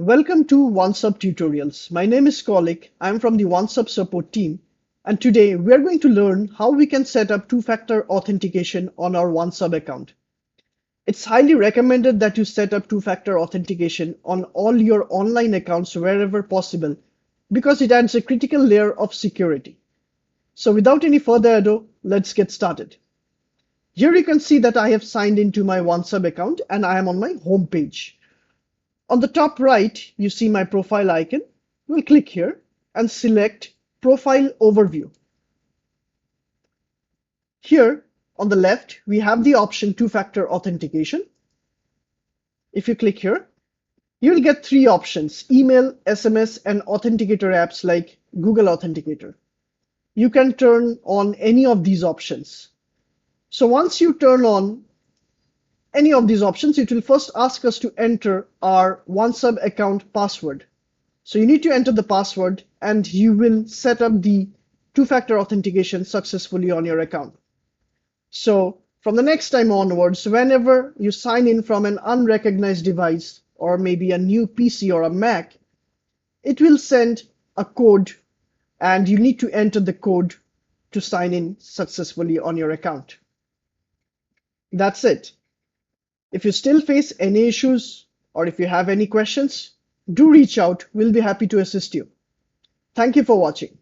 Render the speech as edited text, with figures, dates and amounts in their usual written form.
Welcome to OnceHub tutorials. My name is Kolik. I'm from the OnceHub support team, and today we're going to learn how we can set up two-factor authentication on our OnceHub account. It's highly recommended that you set up two-factor authentication on all your online accounts wherever possible because it adds a critical layer of security. So without any further ado, let's get started. Here you can see that I have signed into my OnceHub account and I am on my home page. On the top right, you see my profile icon. We'll click here and select Profile Overview. Here on the left, we have the option two-factor authentication. If you click here, you'll get three options: email, SMS, and authenticator apps like Google Authenticator. You can turn on any of these options. So once you turn on any of these options, it will first ask us to enter our OnceHub account password. So you need to enter the password and you will set up the two-factor authentication successfully on your account. So from the next time onwards, whenever you sign in from an unrecognized device or maybe a new PC or a Mac, it will send a code and you need to enter the code to sign in successfully on your account. That's it. If you still face any issues or if you have any questions, do reach out. We'll be happy to assist you. Thank you for watching.